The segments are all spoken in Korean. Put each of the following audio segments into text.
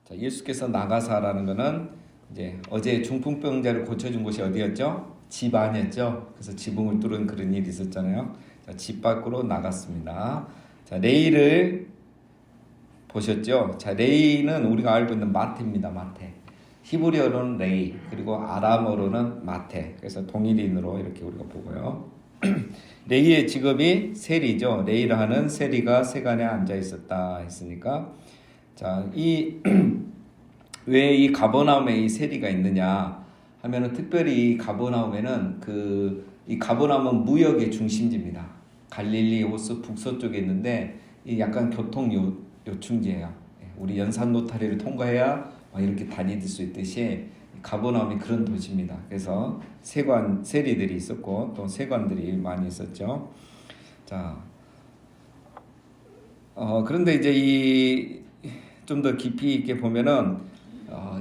자, 예수께서 나가사라는 거는 이제 어제 중풍병자를 고쳐준 곳이 어디였죠? 집 안이었죠. 그래서 지붕을 뚫은 그런 일이 있었잖아요. 자, 집 밖으로 나갔습니다. 자, 레이를 보셨죠? 자, 레이는 우리가 알고 있는 마태입니다. 마태. 히브리어로는 레이, 그리고 아람어로는 마태. 그래서 동일인으로 이렇게 우리가 보고요. 레이의 직업이 세리죠. 레이라 하는 세리가 세간에 앉아 있었다 했으니까, 자, 왜 이 가버나움에 이 세리가 있느냐 하면은, 특별히 이 가버나움에는 이 가버나움은 무역의 중심지입니다. 갈릴리 호수 북서쪽에 있는데 이 약간 교통 요충지예요. 우리 연산 노타리를 통과해야 이렇게 다닐 수 있듯이 가버나움이 그런 도시입니다. 그래서 세리들이 있었고 또 세관들이 많이 있었죠. 자, 그런데 이제 좀 더 깊이 있게 보면은,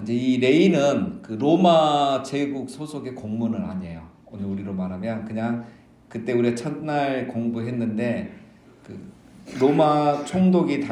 이제 이 레이는 그 로마 제국 소속의 공무원은 아니에요. 오늘 우리로 말하면 그냥 그때 우리가 첫날 공부했는데, 그 로마 총독이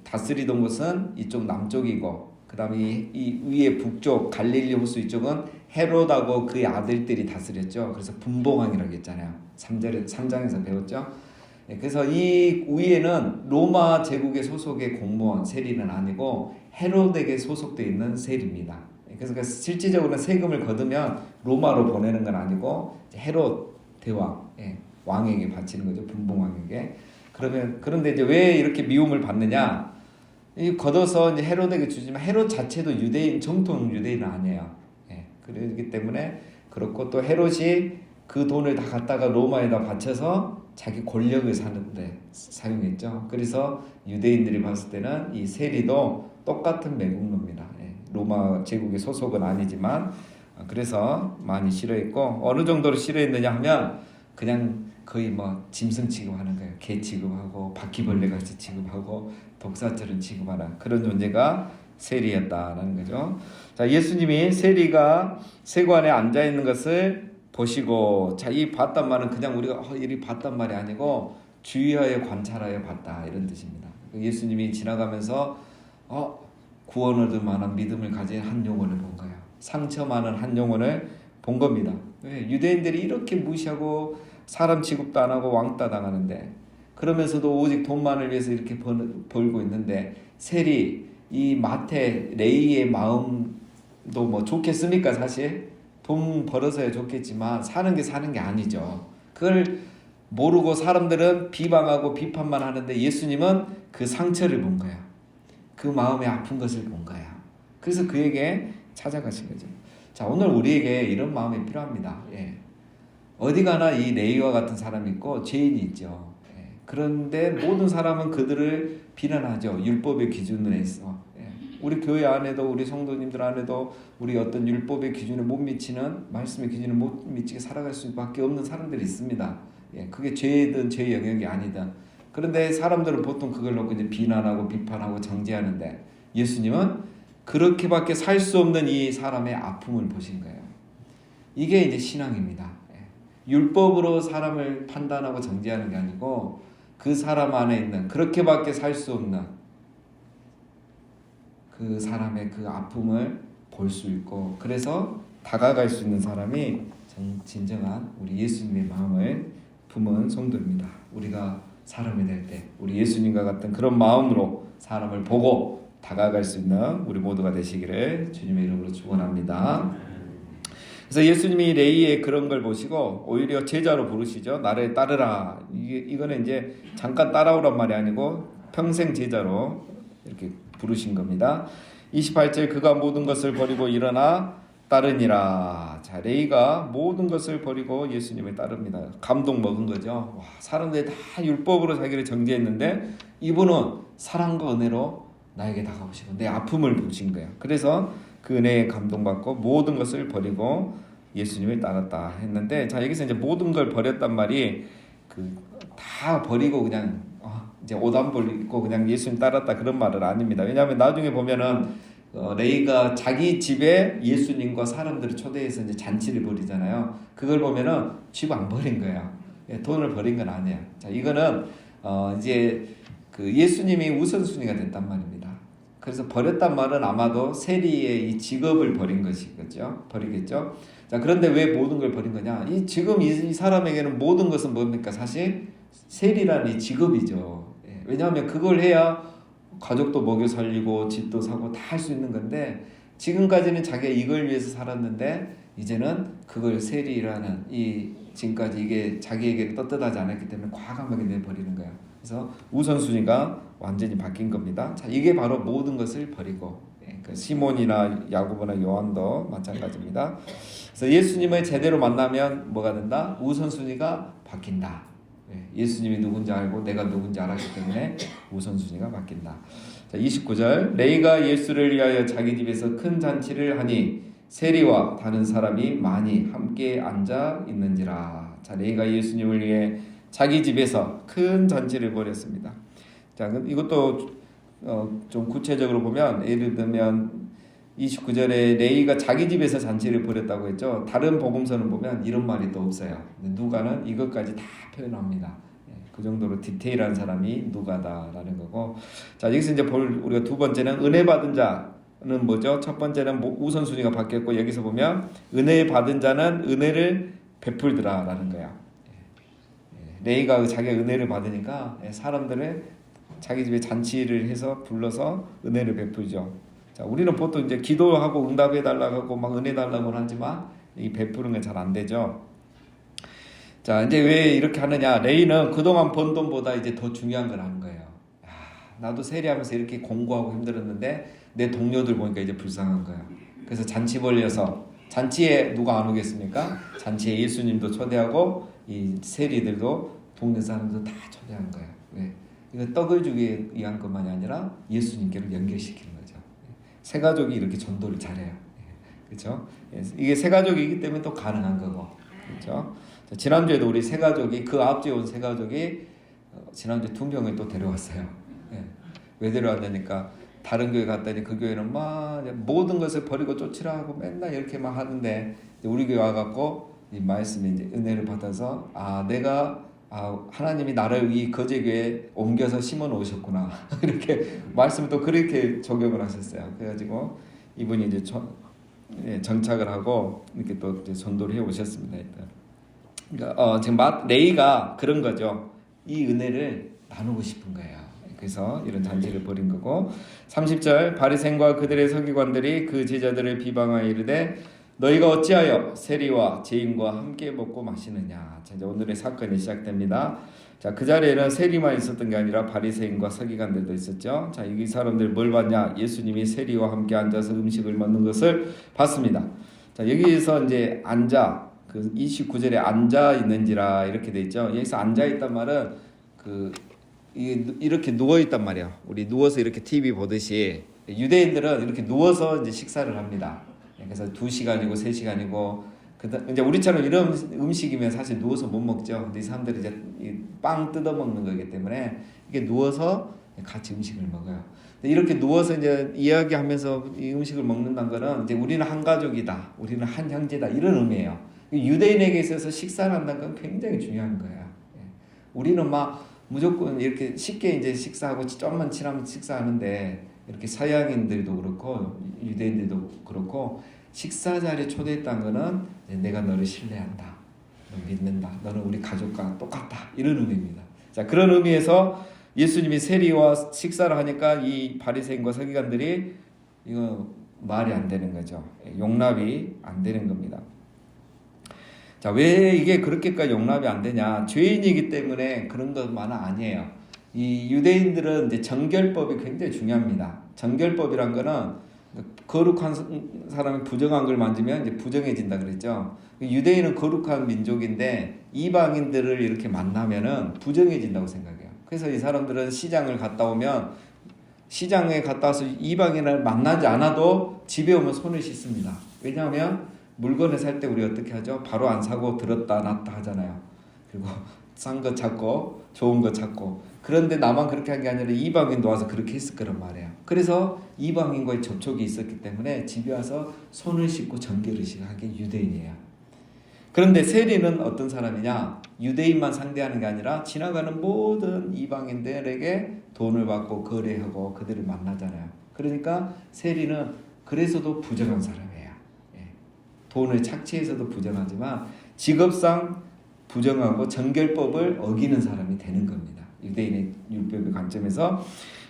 다스리던 곳은 이쪽 남쪽이고, 그 다음에 이 위에 북쪽 갈릴리 호수 이쪽은 헤롯하고 그의 아들들이 다스렸죠. 그래서 분봉왕이라고 했잖아요. 3장에서 배웠죠. 그래서 이 위에는 로마 제국의 소속의 공무원 세리는 아니고 헤롯에게 소속되어 있는 세리입니다. 그래서 실질적으로는 세금을 거두면 로마로 보내는 건 아니고 헤롯 대왕, 왕에게 바치는 거죠. 분봉왕에게. 그런데 이제 왜 이렇게 미움을 받느냐? 걷어서 이제 헤롯에게 주지만 헤롯 자체도 유대인, 정통 유대인은 아니에요. 그렇기 때문에 그렇고, 또 헤롯이 그 돈을 다 갖다가 로마에다 바쳐서 자기 권력을 사는데 사용했죠. 그래서 유대인들이 봤을 때는 이 세리도 똑같은 매국노입니다. 로마 제국의 소속은 아니지만, 그래서 많이 싫어했고, 어느 정도로 싫어했느냐 하면 그냥 거의 뭐 짐승 취급하는 거예요. 개 취급하고 바퀴벌레 같이 취급하고 독사처럼 취급하는 그런 존재가 세리였다라는 거죠. 자, 예수님이 세리가 세관에 앉아 있는 것을 보시고, 자, 이 봤단 말은 그냥 우리가 이리 봤단 말이 아니고 주의하여 관찰하여 봤다, 이런 뜻입니다. 예수님이 지나가면서 구원 얻을 만한 믿음을 가진 한 영혼을 본 거예요. 상처 많은 한 영혼을 본 겁니다. 왜? 유대인들이 이렇게 무시하고 사람 취급도 안 하고 왕따 당하는데, 그러면서도 오직 돈만을 위해서 이렇게 벌고 있는데, 세리 이 마태 레이의 마음도 뭐 좋겠습니까? 사실 돈 벌어서야 좋겠지만 사는 게 아니죠. 그걸 모르고 사람들은 비방하고 비판만 하는데, 예수님은 그 상처를 본 거야. 그 마음의 아픈 것을 본 거야. 그래서 그에게 찾아가신 거죠. 자, 오늘 우리에게 이런 마음이 필요합니다. 어디 가나 이 레이와 같은 사람이 있고 죄인이 있죠. 그런데 모든 사람은 그들을 비난하죠. 율법의 기준으로 해서. 우리 교회 안에도, 우리 성도님들 안에도 우리 어떤 율법의 기준에 못 미치는, 말씀의 기준에 못 미치게 살아갈 수밖에 없는 사람들이 있습니다. 그게 죄든 죄 영역이 아니다. 그런데 사람들은 보통 그걸 놓고 이제 비난하고 비판하고 정죄하는데, 예수님은 그렇게밖에 살 수 없는 이 사람의 아픔을 보신 거예요. 이게 이제 신앙입니다. 율법으로 사람을 판단하고 정죄하는 게 아니고 그 사람 안에 있는, 그렇게밖에 살 수 없는 그 사람의 그 아픔을 볼 수 있고, 그래서 다가갈 수 있는 사람이 진정한 우리 예수님의 마음을 품은 성도입니다. 우리가 사람이 될 때 우리 예수님과 같은 그런 마음으로 사람을 보고 다가갈 수 있는 우리 모두가 되시기를 주님의 이름으로 축원합니다. 그래서 예수님이 레이의 그런 걸 보시고 오히려 제자로 부르시죠. 나를 따르라. 이거는 이제 잠깐 따라오란 말이 아니고 평생 제자로 이렇게 부르신 겁니다. 28절, 그가 모든 것을 버리고 일어나 따르니라. 자, 레이가 모든 것을 버리고 예수님을 따릅니다. 감동 먹은 거죠. 와, 사람들이 다 율법으로 자기를 정죄했는데 이분은 사랑과 은혜로 나에게 다가오시고 내 아픔을 보신 거예요. 그래서 그 은혜에 감동받고 모든 것을 버리고 예수님을 따랐다 했는데, 자, 여기서 이제 모든 걸 버렸단 말이 다 버리고 그냥 이제 옷 안 버리고 그냥 예수님 따랐다, 그런 말은 아닙니다. 왜냐하면 나중에 보면은 레이가 자기 집에 예수님과 사람들을 초대해서 이제 잔치를 벌이잖아요. 그걸 보면은 집 안 버린 거예요. 돈을 버린 건 아니에요. 자, 이거는 이제 그 예수님이 우선순위가 됐단 말입니다. 그래서 버렸단 말은 아마도 세리의 이 직업을 버린 것이겠죠. 버리겠죠. 자, 그런데 왜 모든 걸 버린 거냐? 지금 이 사람에게는 모든 것은 뭡니까? 사실 세리라는 이 직업이죠. 예, 왜냐하면 그걸 해야 가족도 먹여 살리고 집도 사고 다 할 수 있는 건데, 지금까지는 자기가 이걸 위해서 살았는데 이제는 그걸 세리라는 지금까지 이게 자기에게 떳떳하지 않았기 때문에 과감하게 내버리는 거예요. 그래서 우선순위가 완전히 바뀐 겁니다. 자, 이게 바로 모든 것을 버리고, 그 시몬이나 야고보나 요한도 마찬가지입니다. 그래서 예수님을 제대로 만나면 뭐가 된다? 우선순위가 바뀐다. 예수님이 누군지 알고 내가 누군지 알았기 때문에 우선순위가 바뀐다. 자, 29절, 레이가 예수를 위하여 자기 집에서 큰 잔치를 하니 세리와 다른 사람이 많이 함께 앉아 있는지라. 자, 레이가 예수님을 위해 자기 집에서 큰 잔치를 벌였습니다. 자, 이것도 좀 구체적으로 보면, 예를 들면 29절에 레이가 자기 집에서 잔치를 벌였다고 했죠. 다른 복음서는 보면 이런 말이 또 없어요. 누가는 이것까지 다 표현합니다. 그 정도로 디테일한 사람이 누가다라는 거고. 자, 여기서 이제 우리가 두 번째는 은혜 받은 자는 뭐죠? 첫 번째는 우선순위가 바뀌었고, 여기서 보면 은혜 받은 자는 은혜를 베풀더라라는 거야. 레이가 자기가 은혜를 받으니까 사람들을 자기 집에 잔치를 해서 불러서 은혜를 베풀죠. 자, 우리는 보통 이제 기도하고 응답해 달라고 하고 막 은혜 달라고 하지만 이 베푸는 게 잘 안 되죠. 자, 이제 왜 이렇게 하느냐? 레이는 그동안 번 돈보다 이제 더 중요한 걸 하는 거예요. 나도 세리하면서 이렇게 공부하고 힘들었는데 내 동료들 보니까 이제 불쌍한 거예요. 그래서 잔치 벌려서, 잔치에 누가 안 오겠습니까? 잔치에 예수님도 초대하고 이 세리들도 동네 사람도 다 초대한 거예요. 왜? 이거 떡을 주기 위한 것만이 아니라 예수님께로 연결시키는 거죠. 세 가족이 이렇게 전도를 잘해요. 그렇죠? 이게 세 가족이기 때문에 또 가능한 거고, 그렇죠? 지난주에도 우리 세 가족이, 그 앞주에 온 세 가족이 지난주에 2명을 또 데려왔어요. 왜 데려왔다니까, 다른 교회 갔더니 그 교회는 막 모든 것을 버리고 쫓으라 하고 맨날 이렇게 막 하는데, 우리 교회 와갖고 이 말씀에 이제 은혜를 받아서, 내가 하나님이 나를 이 거제교회에 옮겨서 심어 놓으셨구나. 이렇게 말씀을 또 그렇게 적용을 하셨어요. 그래가지고 이분이 이제 정착을 하고 이렇게 또 이제 전도를 해 오셨습니다. 그러니까 지금 레이가 그런 거죠. 이 은혜를 나누고 싶은 거예요. 그래서 이런 잔치를 벌인 거고. 30절, 바리새인과 그들의 서기관들이 그 제자들을 비방하여 이르되 너희가 어찌하여 세리와 죄인과 함께 먹고 마시느냐. 자, 이제 오늘의 사건이 시작됩니다. 자, 그 자리에는 세리만 있었던 게 아니라 바리새인과 서기관들도 있었죠. 자, 이 사람들 뭘 봤냐? 예수님이 세리와 함께 앉아서 음식을 먹는 것을 봤습니다. 자, 여기서 이제 그 29절에 앉아 있는지라 이렇게 돼 있죠. 여기서 앉아 있단 말은 이렇게 누워 있단 말이에요. 우리 누워서 이렇게 TV 보듯이 유대인들은 이렇게 누워서 이제 식사를 합니다. 그래서 2시간이고 3시간이고, 이제 우리처럼 이런 음식이면 사실 누워서 못 먹죠. 근데 이 사람들이 이제 빵 뜯어 먹는 거기 때문에 이게 누워서 같이 음식을 먹어요. 이렇게 누워서 이제 이야기하면서 이 음식을 먹는다는 거는 이제 우리는 한 가족이다, 우리는 한 형제다, 이런 의미예요. 유대인에게 있어서 식사를 한다는 건 굉장히 중요한 거예요. 우리는 막 무조건 이렇게 쉽게 이제 식사하고 좀만 친하면 식사하는데, 이렇게 서양인들도 그렇고 유대인들도 그렇고 식사 자리에 초대했다는 거는 내가 너를 신뢰한다, 너 믿는다, 너는 우리 가족과 똑같다, 이런 의미입니다. 자, 그런 의미에서 예수님이 세리와 식사를 하니까 이 바리새인과 서기관들이 이거 말이 안 되는 거죠. 용납이 안 되는 겁니다. 자, 왜 이게 그렇게까지 용납이 안 되냐? 죄인이기 때문에 그런 것만은 아니에요. 이 유대인들은 이제 정결법이 굉장히 중요합니다. 정결법이란 거는 거룩한 사람이 부정한 걸 만지면 이제 부정해진다 그랬죠. 유대인은 거룩한 민족인데 이방인들을 이렇게 만나면은 부정해진다고 생각해요. 그래서 이 사람들은 시장을 갔다 오면, 시장에 갔다 와서 이방인을 만나지 않아도 집에 오면 손을 씻습니다. 왜냐하면 물건을 살 때 우리 어떻게 하죠? 바로 안 사고 들었다 놨다 하잖아요. 그리고 싼 거 찾고 좋은 거 찾고. 그런데 나만 그렇게 한 게 아니라 이방인도 와서 그렇게 했을 거란 말이에요. 그래서 이방인과의 접촉이 있었기 때문에 집에 와서 손을 씻고 정결을 하는 게 유대인이에요. 그런데 세리는 어떤 사람이냐? 유대인만 상대하는 게 아니라 지나가는 모든 이방인들에게 돈을 받고 거래하고 그들을 만나잖아요. 그러니까 세리는 그래서도 부정한 사람이에요. 예. 돈을 착취해서도 부정하지만 직업상 부정하고 정결법을 어기는 사람이 되는 겁니다. 유대인의 율법의 관점에서.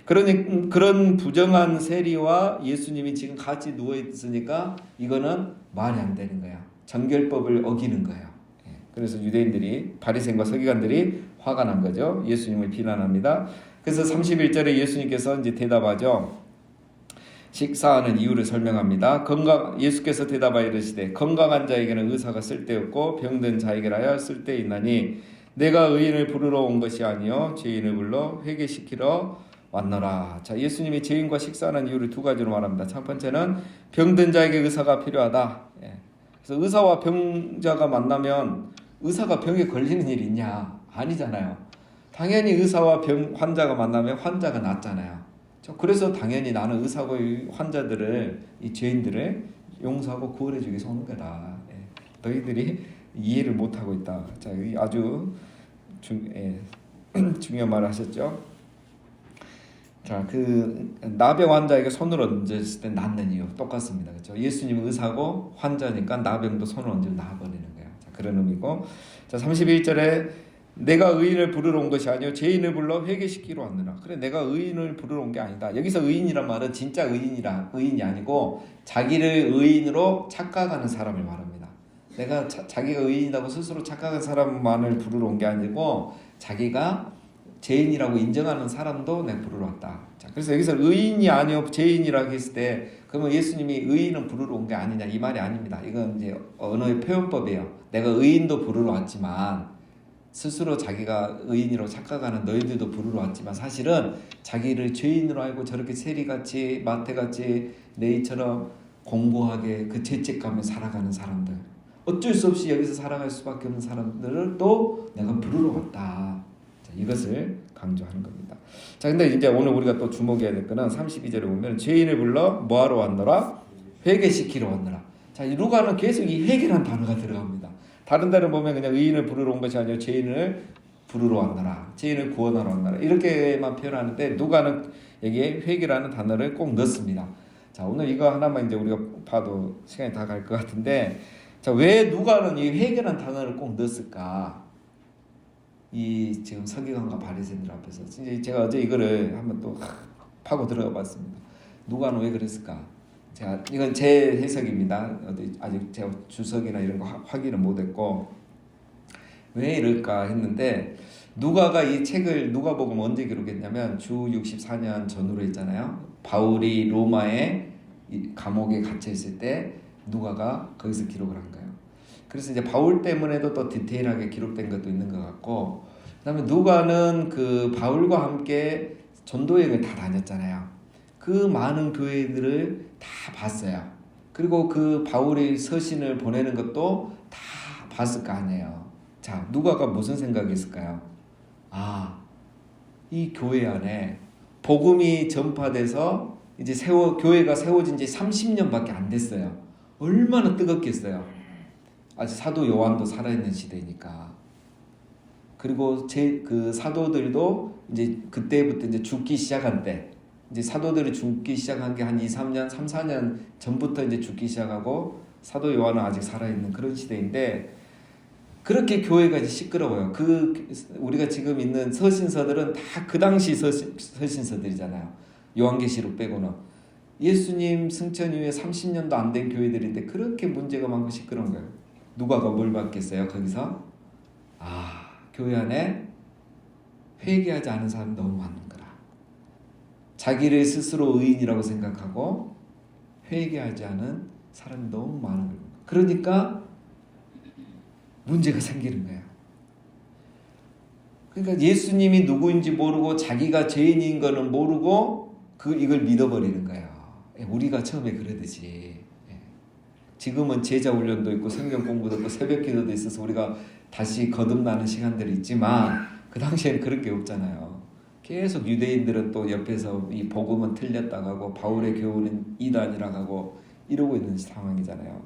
그런 부정한 세리와 예수님이 지금 같이 누워 있으니까 이거는 말이 안 되는 거야. 정결법을 어기는 거예요. 예. 그래서 유대인들이 바리새인과 서기관들이 화가 난 거죠. 예수님을 비난합니다. 그래서 31절에 예수님께서 이제 대답하죠. 식사하는 이유를 설명합니다. 예수께서 대답하여 이르시되 건강한 자에게는 의사가 쓸데없고 병든 자에게라 하여 쓸데있나니 내가 의인을 부르러 온 것이 아니요 죄인을 불러 회개시키러 왔노라. 자, 예수님이 죄인과 식사하는 이유를 두 가지로 말합니다. 첫 번째는 병든 자에게 의사가 필요하다. 예. 그래서 의사와 병자가 만나면 의사가 병에 걸리는 일이 있냐? 아니잖아요. 당연히 의사와 환자가 만나면 환자가 낫잖아요. 그래서 당연히 나는 의사고 이 환자들을, 이 죄인들을 용서하고 구원해주기 위해서 오는 거다. 예. 너희들이 이해를 못하고 있다. 자, 아주 중요한 말을 하셨죠. 자, 그 나병 환자에게 손을 얹었을 때 낫는 이유 똑같습니다. 그렇죠? 예수님은 의사고 환자니까 나병도 손을 얹으면 나아버리는 거예요. 자, 그런 의미고. 자, 31절에 내가 의인을 부르러 온 것이 아니요 죄인을 불러 회개시키러 왔느라. 그래, 내가 의인을 부르러 온 게 아니다. 여기서 의인이란 말은 진짜 의인이 아니고 자기를 의인으로 착각하는 사람을 말합니다. 내가 자기가 의인이라고 스스로 착각한 사람만을 부르러 온 게 아니고 자기가 죄인이라고 인정하는 사람도 내가 부르러 왔다. 자, 그래서 여기서 의인이 아니요 죄인이라고 했을 때 그러면 예수님이 의인은 부르러 온 게 아니냐 이 말이 아닙니다. 이건 이제 언어의 표현법이에요. 내가 의인도 부르러 왔지만 스스로 자기가 의인이라고 착각하는 너희들도 부르러 왔지만 사실은 자기를 죄인으로 알고 저렇게 세리같이 마태같이 너희처럼 공고하게 그 죄책감에 살아가는 사람들, 어쩔 수 없이 여기서 살아갈 수밖에 없는 사람들을 또 내가 부르러 왔다. 이것을 강조하는 겁니다. 자, 근데 이제 오늘 우리가 또 주목해야 될 거는 32절에 보면 죄인을 불러 뭐하러 왔노라? 회개시키러 왔노라. 자, 이 루가는 계속 이 회개라는 단어가 들어갑니다. 다른 데는 보면 그냥 의인을 부르러 온 것이 아니라 죄인을 부르러 왔노라. 죄인을 구원하러 왔노라. 이렇게만 표현하는데 누가는 여기에 회개라는 단어를 꼭 넣습니다. 자, 오늘 이거 하나만 이제 우리가 봐도 시간이 다 갈 것 같은데, 자, 왜 누가는 이 회개라는 단어를 꼭 넣었을까? 이 지금 서기관과 바리새인들 앞에서 제가 어제 이거를 한번 또 파고 들어가 봤습니다. 누가는 왜 그랬을까? 이건 제 해석입니다. 아직 제가 주석이나 이런 거 확인을 못했고 왜 이럴까 했는데 누가가 이 책을 누가복음 언제 기록했냐면 주 64년 전후로 했잖아요. 바울이 로마의 감옥에 갇혀 있을 때 누가가 거기서 기록을 한 거예요. 그래서 이제 바울 때문에도 또 디테일하게 기록된 것도 있는 것 같고, 그다음에 누가는 그 바울과 함께 전도 여행을 다 다녔잖아요. 그 많은 교회들을 다 봤어요. 그리고 그 바울이 서신을 보내는 것도 다 봤을 거 아니에요. 자, 누가가 무슨 생각이 있을까요? 아, 이 교회 안에 복음이 전파돼서 이제 교회가 세워진 지 30년밖에 안 됐어요. 얼마나 뜨겁겠어요. 아직 사도 요한도 살아있는 시대니까. 그리고 그 사도들도 이제 그때부터 이제 죽기 시작한 때, 이제 사도들이 죽기 시작한 게 한 3, 4년 전부터 이제 죽기 시작하고 사도 요한은 아직 살아있는 그런 시대인데, 그렇게 교회가 이제 시끄러워요. 우리가 지금 있는 서신서들은 다 그 당시 서신서들이잖아요. 요한계시록 빼고는. 예수님 승천 이후에 30년도 안 된 교회들인데 그렇게 문제가 많고 시끄러운 거예요. 누가가 뭘 받겠어요? 거기서 교회 안에 회개하지 않은 사람이 너무 많은 거라. 자기를 스스로 의인이라고 생각하고 회개하지 않은 사람이 너무 많은 거예요. 그러니까 문제가 생기는 거예요. 그러니까 예수님이 누구인지 모르고 자기가 죄인인 거는 모르고 이걸 믿어버리는 거예요. 우리가 처음에 그러듯이. 지금은 제자 훈련도 있고 성경 공부도 있고 새벽 기도도 있어서 우리가 다시 거듭나는 시간들이 있지만 그 당시에는 그런 게 없잖아요. 계속 유대인들은 또 옆에서 이 복음은 틀렸다고 하고 바울의 교훈은 이단이라고 하고 이러고 있는 상황이잖아요.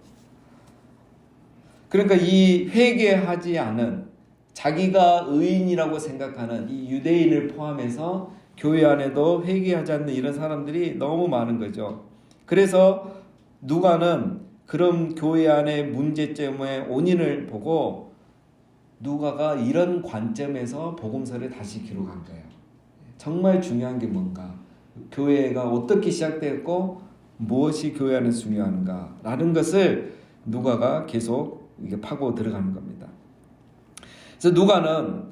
그러니까 이 회개하지 않은 자기가 의인이라고 생각하는 이 유대인을 포함해서 교회 안에도 회개하지 않는 이런 사람들이 너무 많은 거죠. 그래서 누가는 그런 교회 안의 문제점의 원인을 보고 누가가 이런 관점에서 복음서를 다시 기록한 거예요. 정말 중요한 게 뭔가, 교회가 어떻게 시작되었고 무엇이 교회 안에서 중요한가 라는 것을 누가가 계속 이게 파고 들어가는 겁니다. 그래서 누가는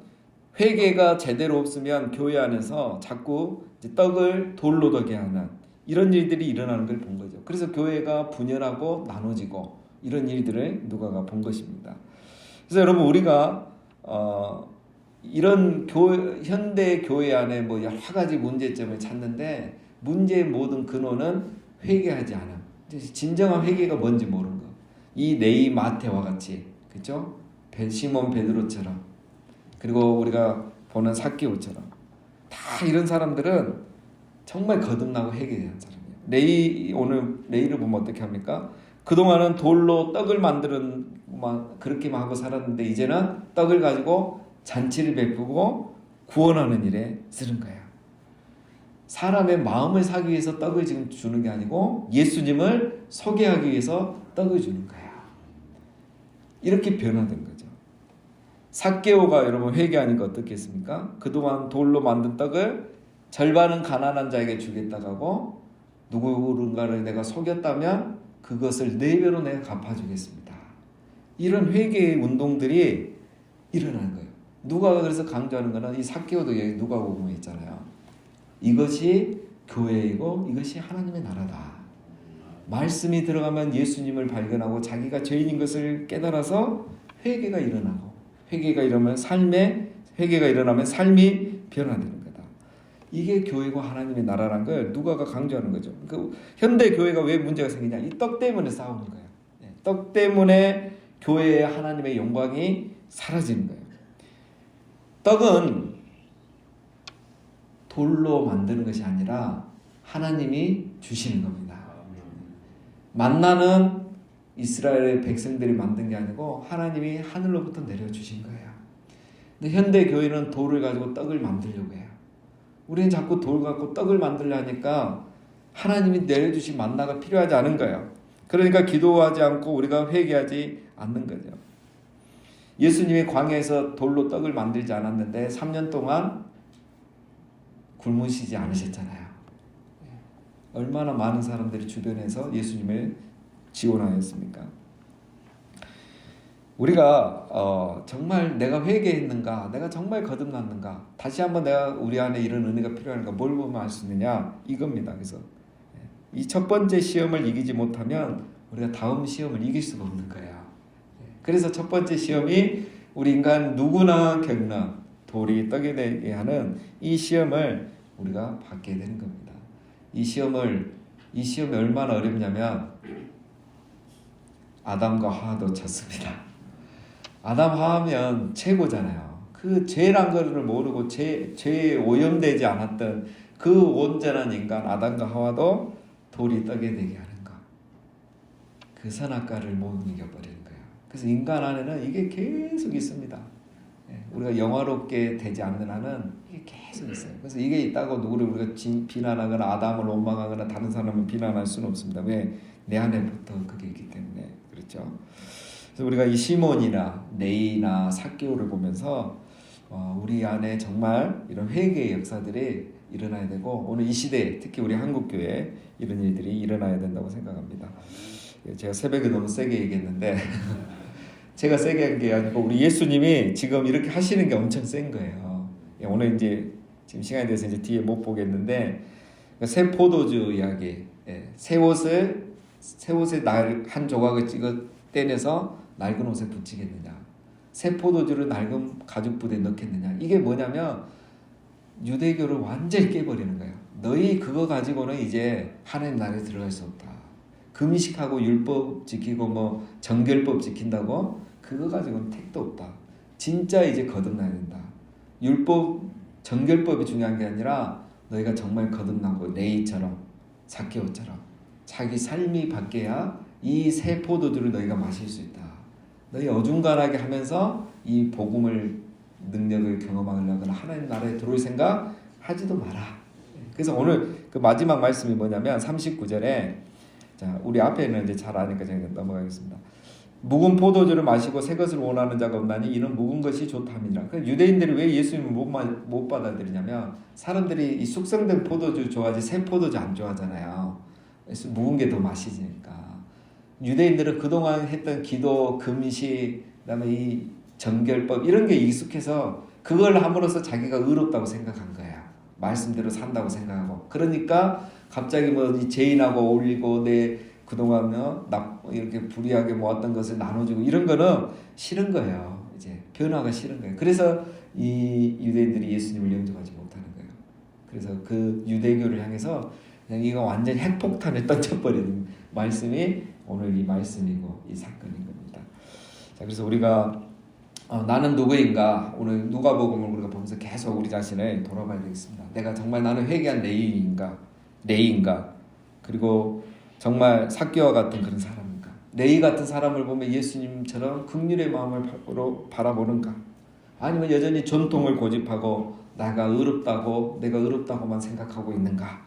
회개가 제대로 없으면 교회 안에서 자꾸 이제 떡을 돌로 더게 하는 이런 일들이 일어나는 걸 본 거죠. 그래서 교회가 분열하고 나눠지고 이런 일들을 누가가 본 것입니다. 그래서 여러분, 우리가 이런 현대 교회 안에 뭐 여러 가지 문제점을 찾는데, 문제의 모든 근원은 회개하지 않음. 진정한 회개가 뭔지 모르는 거. 이 네이 마테와 같이, 그렇죠? 시몬 베드로처럼, 그리고 우리가 보는 삭개오처럼, 다 이런 사람들은 정말 거듭나고 회개한 사람이에요. 오늘 레이를 보면 어떻게 합니까? 그동안은 돌로 떡을 만드는 그렇게만 하고 살았는데, 이제는 떡을 가지고 잔치를 베푸고 구원하는 일에 쓰는 거야. 사람의 마음을 사기 위해서 떡을 지금 주는 게 아니고 예수님을 소개하기 위해서 떡을 주는 거야. 이렇게 변화된 거죠. 삭개오가 여러분 회개하니까 어떻겠습니까? 그동안 돌로 만든 떡을 절반은 가난한 자에게 주겠다고 하고, 누군가를 내가 속였다면 그것을 4배로 내가 갚아주겠습니다. 이런 회개의 운동들이 일어나는 거예요. 누가가 그래서 강조하는 거는, 이 삭개오도 여기 누가복음에 있잖아요. 이것이 교회이고 이것이 하나님의 나라다. 말씀이 들어가면 예수님을 발견하고 자기가 죄인인 것을 깨달아서 회개가 일어나고, 회개가 일어나면 삶이 변화되는 거다. 이게 교회고 하나님의 나라란 걸 누가가 강조하는 거죠. 현대 교회가 왜 문제가 생기냐? 이 떡 때문에 싸우는 거예요. 떡 때문에 교회의 하나님의 영광이 사라지는 거예요. 떡은 돌로 만드는 것이 아니라 하나님이 주시는 겁니다. 만나는 이스라엘의 백성들이 만든 게 아니고 하나님이 하늘로부터 내려주신 거예요. 근데 현대 교회는 돌을 가지고 떡을 만들려고 해요. 우리는 자꾸 돌 갖고 떡을 만들려 하니까 하나님이 내려주신 만나가 필요하지 않은 거예요. 그러니까 기도하지 않고 우리가 회개하지 않는 거죠. 예수님이 광야에서 돌로 떡을 만들지 않았는데 3년 동안 굶으시지 않으셨잖아요. 얼마나 많은 사람들이 주변에서 예수님을 지원하였습니까? 우리가 정말 내가 회개했는가, 내가 정말 거듭났는가, 다시 한번 우리 안에 이런 은혜가 필요한가, 뭘 보면 알 수 있느냐, 이겁니다. 그래서 이 첫 번째 시험을 이기지 못하면 우리가 다음 시험을 이길 수가 없는 거예요. 그래서 첫 번째 시험이 우리 인간 누구나 겪는 돌이 떡이 되게 하는 이 시험을 우리가 받게 되는 겁니다. 이 시험이 얼마나 어렵냐면, 아담과 하와도 쳤습니다. 아담 하와면 최고잖아요. 그 죄란 것을 모르고 죄에 오염되지 않았던 그 온전한 인간 아담과 하와도 돌이 떡이 되게 하는 것, 그 선악과를 못 이겨버리는 거예요. 그래서 인간 안에는 이게 계속 있습니다. 우리가 영화롭게 되지 않는 한은 이게 계속 있어요. 그래서 이게 있다고 누구를 우리가 비난하거나 아담을 원망하거나 다른 사람을 비난할 수는 없습니다. 왜? 내 안에부터 그게 있기 때문에. 그렇죠? 그래서 우리가 이 시몬이나 네이나 삭개오를 보면서 우리 안에 정말 이런 회개의 역사들이 일어나야 되고, 오늘 이 시대에 특히 우리 한국교회에 이런 일들이 일어나야 된다고 생각합니다. 제가 새벽에 너무 세게 얘기했는데 제가 세게 한 게 아니고 우리 예수님이 지금 이렇게 하시는 게 엄청 센 거예요. 오늘 이제 지금 시간이 돼서 이제 뒤에 못 보겠는데, 새 포도주 이야기, 새 옷에 한 조각을 떼내서 낡은 옷에 붙이겠느냐, 새 포도주를 낡은 가죽 부대에 넣겠느냐. 이게 뭐냐면 유대교를 완전히 깨버리는 거예요. 너희 그거 가지고는 이제 하나님 나라에 들어갈 수 없다. 금식하고 율법 지키고 정결법 지킨다고 그거 가지고는 택도 없다. 진짜 이제 거듭나야 된다. 율법, 정결법이 중요한 게 아니라 너희가 정말 거듭나고 레이처럼, 삭개오처럼 자기 삶이 바뀌어야 이 새 포도주를 너희가 마실 수 있다. 너희 어중간하게 하면서 이 복음을 능력을 경험하려거나 하나님 나라에 들어올 생각 하지도 마라. 그래서 오늘 그 마지막 말씀이 뭐냐면 39절에 자 우리 앞에는 이제 잘 아니까 제가 넘어가겠습니다. 묵은 포도주를 마시고 새 것을 원하는 자가 없나니 이는 묵은 것이 좋답니다. 유대인들이 왜 예수님을 못 받아들이냐면 사람들이 이 숙성된 포도주 좋아하지 새 포도주 안 좋아하잖아요. 그래서 묵은 게 더 맛있으니까. 유대인들은 그동안 했던 기도, 금식, 그다음에 이 정결법 이런 게 익숙해서 그걸 함으로써 자기가 의롭다고 생각한 거예요. 말씀대로 산다고 생각하고. 그러니까 갑자기 뭐 죄인하고 어울리고 내 그동안 이렇게 불의하게 모았던 것을 나눠주고 이런 거는 싫은 거예요. 이제 변화가 싫은 거예요. 그래서 이 유대인들이 예수님을 영접하지 못하는 거예요. 그래서 그 유대교를 향해서 그냥 이거 완전히 핵폭탄을 던져버리는 말씀이 오늘 이 말씀이고 이 사건인 겁니다. 자, 그래서 우리가 나는 누구인가 오늘 누가복음을 우리가 보면서 계속 우리 자신을 돌아봐야 되겠습니다. 내가 정말 나는 회개한 레이인가 그리고 정말 삭개와 같은 그런 사람인가? 레이 같은 사람을 보면 예수님처럼 긍휼의 마음으로 바라보는가? 아니면 여전히 전통을 고집하고 내가 의롭다고만 생각하고 있는가?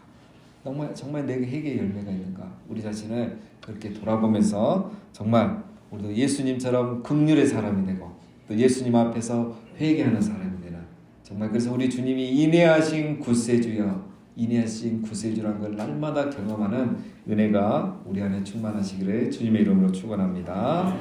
정말 내게 회개의 열매가 있는가? 우리 자신을 그렇게 돌아보면서 정말 우리도 예수님처럼 긍휼의 사람이 되고 또 예수님 앞에서 회개하는 사람이 되는 정말 그래서 우리 주님이 인내하신 구세주라는 걸 날마다 경험하는 은혜가 우리 안에 충만하시기를 주님의 이름으로 축원합니다.